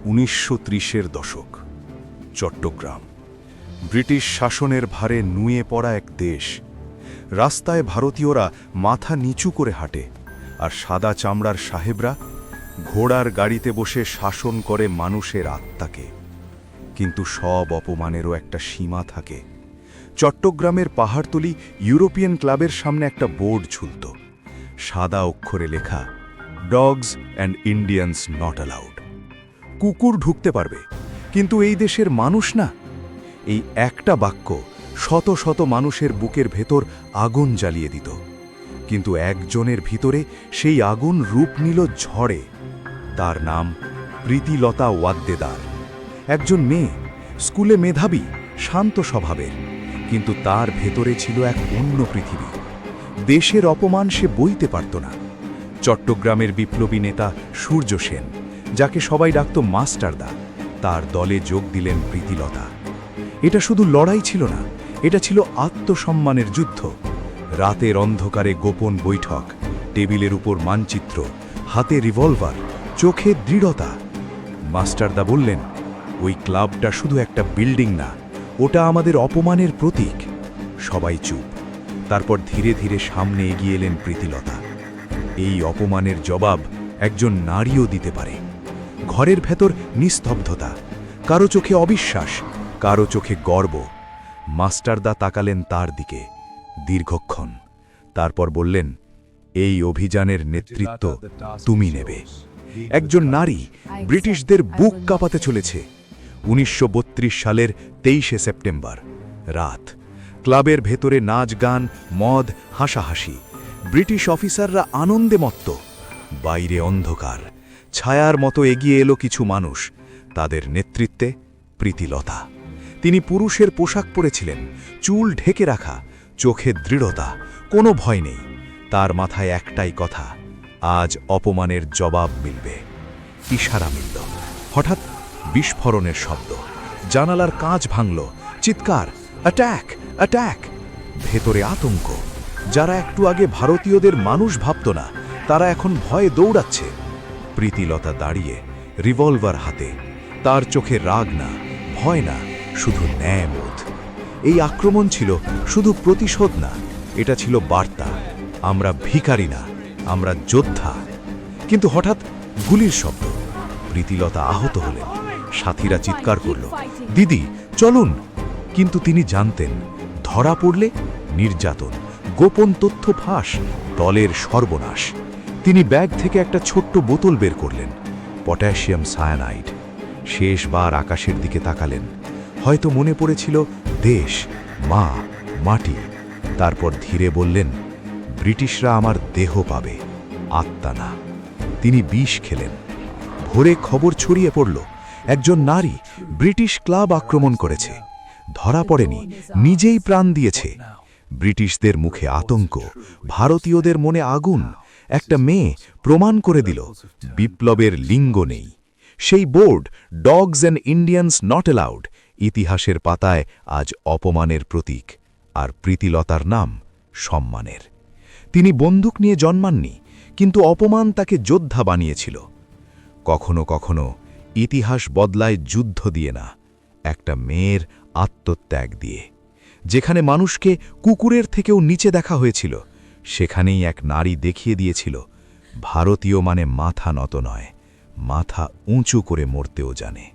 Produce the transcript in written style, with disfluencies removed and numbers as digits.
১৯৩০-এর দশক, চট্টগ্রাম। ব্রিটিশ শাসনের ভারে নুয়ে পড়া এক দেশ। রাস্তায় ভারতীয়রা মাথা নিচু করে হাঁটে, আর সাদা চামড়ার সাহেবরা ঘোড়ার গাড়িতে বসে শাসন করে মানুষের আত্মাকে। কিন্তু সব অপমানেরও একটা সীমা থাকে। চট্টগ্রামের পাহাড়তলি ইউরোপিয়ান ক্লাবের সামনে একটা বোর্ড ঝুলত, সাদা অক্ষরে লেখা, dogs and Indians not allowed. কুকুর ঢুকতে পারবে, কিন্তু এই দেশের মানুষ না। এই একটা বাক্য শত শত মানুষের বুকের ভেতর আগুন জ্বালিয়ে দিত। কিন্তু একজনের ভিতরে সেই আগুন রূপ নিল ঝড়ে। তার নাম প্রীতিলতা ওয়াদ্দেদার। একজন মেয়ে, স্কুলে মেধাবী, শান্ত স্বভাবের, কিন্তু তার ভেতরে ছিল এক অন্য পৃথিবী। দেশের অপমান সে বইতে পারত না। চট্টগ্রামের বিপ্লবী নেতা সূর্য সেন, যাকে সবাই ডাকত মাস্টারদা, তার দলে যোগ দিলেন প্রীতিলতা। এটা শুধু লড়াই ছিল না, এটা ছিল আত্মসম্মানের যুদ্ধ। রাতের অন্ধকারে গোপন বৈঠক, টেবিলের উপর মানচিত্র, হাতে রিভলভার, চোখে দৃঢ়তা। মাস্টারদা বললেন, ওই ক্লাবটা শুধু একটা বিল্ডিং না, ওটা আমাদের অপমানের প্রতীক। সবাই চুপ। তারপর ধীরে ধীরে সামনে এগিয়ে এলেন প্রীতিলতা। এই অপমানের জবাব একজন নারীও দিতে পারে। ঘরের ভেতর নিস্তব্ধতা, কারো চোখে অবিশ্বাস, কারো চোখে গর্ব। মাস্টারদা তাকালেন তার দিকে দীর্ঘক্ষণ, তারপর বললেন, এই অভিযানের নেতৃত্ব তুমি নেবে। একজন নারী ব্রিটিশদের বুক কাঁপাতে চলেছে। ১৯৩২ সালের ২৩শে সেপ্টেম্বর রাত। ক্লাবের ভেতরে নাচ গান, মদ, হাসাহাসি। ব্রিটিশ অফিসাররা আনন্দে মত্ত। বাইরে অন্ধকার। ছায়ার মতো এগিয়ে এলো কিছু মানুষ, তাদের নেতৃত্বে প্রীতিলতা। তিনি পুরুষের পোশাক পরেছিলেন, চুল ঢেকে রাখা, চোখে দৃঢ়তা, কোনো ভয় নেই। তার মাথায় একটাই কথা, আজ অপমানের জবাব মিলবে। ইশারা মিলল। হঠাৎ বিস্ফোরণের শব্দ, জানালার কাঁচ ভাঙল, চিৎকার, অ্যাট্যাক, অ্যাট্যাক। ভেতরে আতঙ্ক। যারা একটু আগে ভারতীয়দের মানুষ ভাবত না, তারা এখন ভয়ে দৌড়াচ্ছে। প্রীতিলতা দাঁড়িয়ে, রিভলভার হাতে। তার চোখে রাগ না, ভয় না, শুধু ন্যায়বোধ। এই আক্রমণ ছিল শুধু প্রতিশোধ না, এটা ছিল বার্তা, আমরা ভিখারি না, আমরা যোদ্ধা। কিন্তু হঠাৎ গুলির শব্দ। প্রীতিলতা আহত হলেন। সাথীরা চিৎকার করল, দিদি চলুন। কিন্তু তিনি জানতেন, ধরা পড়লে নির্যাতন, গোপন তথ্য ফাঁস, দলের সর্বনাশ। তিনি ব্যাগ থেকে একটা ছোট্ট বোতল বের করলেন, পটাশিয়াম সায়ানাইড। শেষবার আকাশের দিকে তাকালেন। হয়তো মনে পড়েছিল দেশ, মা, মাটি। তারপর ধীরে বললেন, ব্রিটিশরা আমার দেহ পাবে, আত্মা না। তিনি বিষ খেলেন। ভোরে খবর ছড়িয়ে পড়ল, একজন নারী ব্রিটিশ ক্লাব আক্রমণ করেছে। ধরা পড়েনি, নিজেই প্রাণ দিয়েছে। ব্রিটিশদের মুখে আতঙ্ক, ভারতীয়দের মনে আগুন। একটা মেয়ে প্রমাণ করে দিল, বিপ্লবের লিঙ্গ নেই। সেই board, dogs and Indians not allowed, ইতিহাসের পাতায় আজ অপমানের প্রতীক, আর প্রীতিলতার নাম সম্মানের। তিনি বন্দুক নিয়ে জন্মাননি, কিন্তু অপমান তাকে যোদ্ধা বানিয়েছিল। কখনো কখনো ইতিহাস বদলায় যুদ্ধ দিয়ে না, একটা মেয়ের আত্মত্যাগ দিয়ে। যেখানে মানুষকে কুকুরের থেকেও নিচে দেখা হয়েছিল, সেখানেই এক নারী দেখিয়ে দিয়েছিল, ভারতীয় মানে মাথা নত নয়, মাথা উঁচু করে মরতেও জানে।